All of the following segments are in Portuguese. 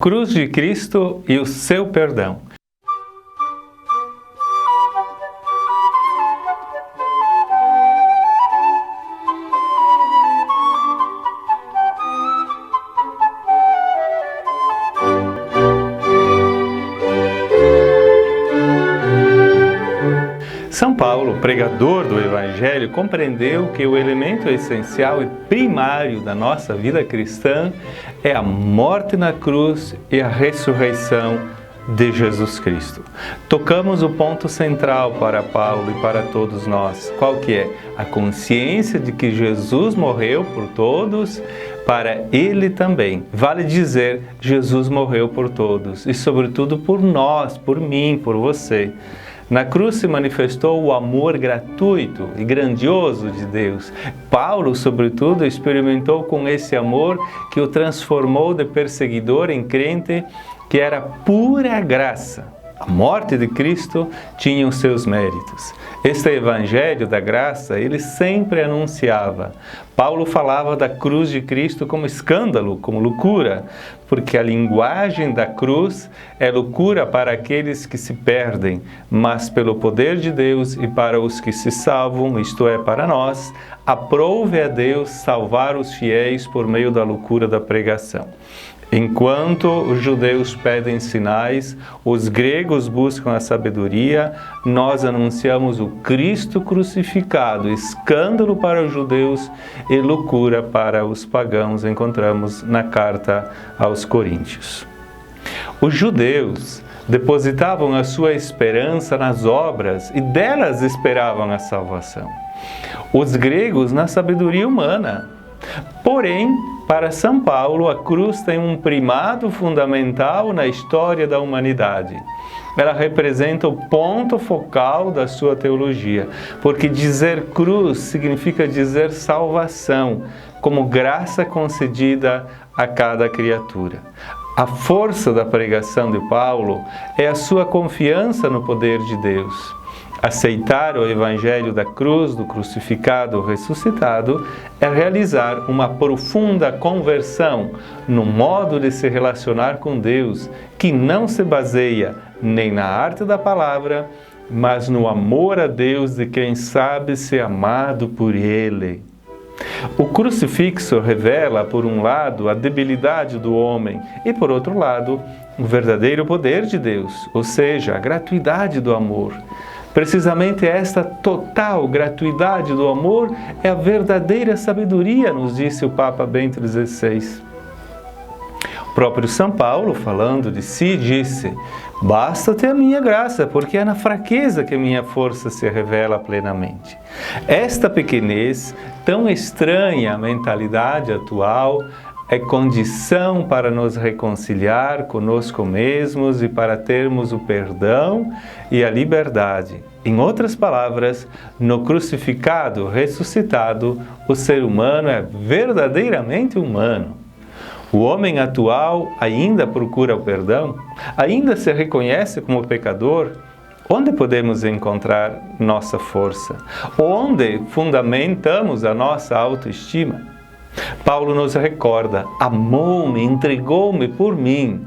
Cruz de Cristo e o seu perdão. São Paulo, pregador do Evangelho, compreendeu que o elemento essencial e primário da nossa vida cristã é a morte na cruz e a ressurreição de Jesus Cristo. Tocamos o ponto central para Paulo e para todos nós. Qual que é? A consciência de que Jesus morreu por todos, para ele também. Vale dizer, Jesus morreu por todos e sobretudo por nós, por mim, por você. Na cruz se manifestou o amor gratuito e grandioso de Deus. Paulo, sobretudo, experimentou com esse amor que o transformou de perseguidor em crente, que era pura graça. A morte de Cristo tinha os seus méritos. Este evangelho da graça, ele sempre anunciava. Paulo falava da cruz de Cristo como escândalo, como loucura, porque a linguagem da cruz é loucura para aqueles que se perdem, mas pelo poder de Deus e para os que se salvam, isto é, para nós, aprove a Deus salvar os fiéis por meio da loucura da pregação. Enquanto os judeus pedem sinais, os gregos buscam a sabedoria, nós anunciamos o Cristo crucificado, escândalo para os judeus e loucura para os pagãos, encontramos na carta aos Coríntios. Os judeus depositavam a sua esperança nas obras e delas esperavam a salvação. Os gregos na sabedoria humana. Porém, para São Paulo, a cruz tem um primado fundamental na história da humanidade. Ela representa o ponto focal da sua teologia, porque dizer cruz significa dizer salvação, como graça concedida a cada criatura. A força da pregação de Paulo é a sua confiança no poder de Deus. Aceitar o Evangelho da cruz, do crucificado ressuscitado, é realizar uma profunda conversão no modo de se relacionar com Deus, que não se baseia nem na arte da palavra, mas no amor a Deus de quem sabe ser amado por Ele. O crucifixo revela, por um lado, a debilidade do homem e, por outro lado, o verdadeiro poder de Deus, ou seja, a gratuidade do amor. Precisamente esta total gratuidade do amor é a verdadeira sabedoria, nos disse o Papa Bento XVI. O próprio São Paulo, falando de si, disse: "Basta-te a minha graça, porque é na fraqueza que a minha força se revela plenamente." Esta pequenez, tão estranha à mentalidade atual, é condição para nos reconciliar conosco mesmos e para termos o perdão e a liberdade. Em outras palavras, no crucificado ressuscitado, o ser humano é verdadeiramente humano. O homem atual ainda procura o perdão? Ainda se reconhece como pecador? Onde podemos encontrar nossa força? Onde fundamentamos a nossa autoestima? Paulo nos recorda: amou-me, entregou-me por mim.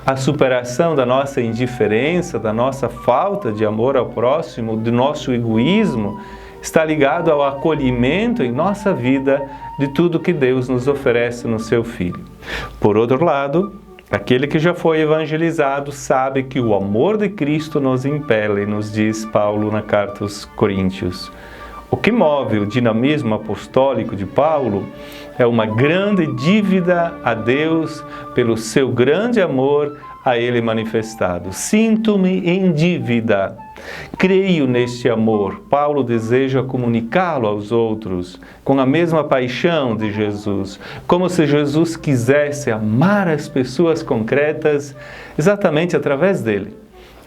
A superação da nossa indiferença, da nossa falta de amor ao próximo, do nosso egoísmo, está ligado ao acolhimento em nossa vida de tudo que Deus nos oferece no seu Filho. Por outro lado, aquele que já foi evangelizado sabe que o amor de Cristo nos impele, nos diz Paulo na carta aos Coríntios. O que move o dinamismo apostólico de Paulo é uma grande dívida a Deus pelo seu grande amor a Ele manifestado. Sinto-me em dívida. Creio neste amor. Paulo deseja comunicá-lo aos outros com a mesma paixão de Jesus, como se Jesus quisesse amar as pessoas concretas exatamente através dele.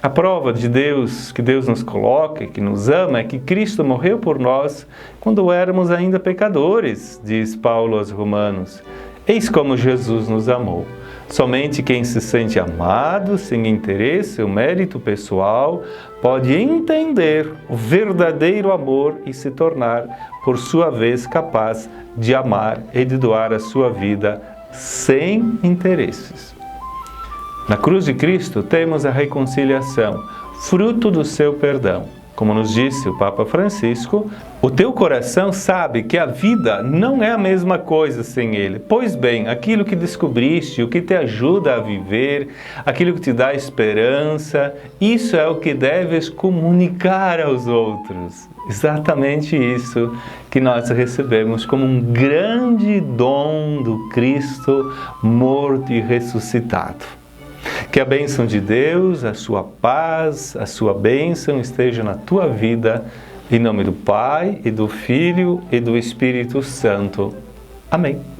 A prova de Deus, que Deus nos coloca, que nos ama, é que Cristo morreu por nós quando éramos ainda pecadores, diz Paulo aos Romanos. Eis como Jesus nos amou. Somente quem se sente amado, sem interesse ou mérito pessoal, pode entender o verdadeiro amor e se tornar, por sua vez, capaz de amar e de doar a sua vida sem interesses. Na cruz de Cristo temos a reconciliação, fruto do seu perdão. Como nos disse o Papa Francisco, o teu coração sabe que a vida não é a mesma coisa sem Ele. Pois bem, aquilo que descobriste, o que te ajuda a viver, aquilo que te dá esperança, isso é o que deves comunicar aos outros. Exatamente isso que nós recebemos como um grande dom do Cristo morto e ressuscitado. Que a bênção de Deus, a sua paz, a sua bênção esteja na tua vida, em nome do Pai, e do Filho, e do Espírito Santo. Amém.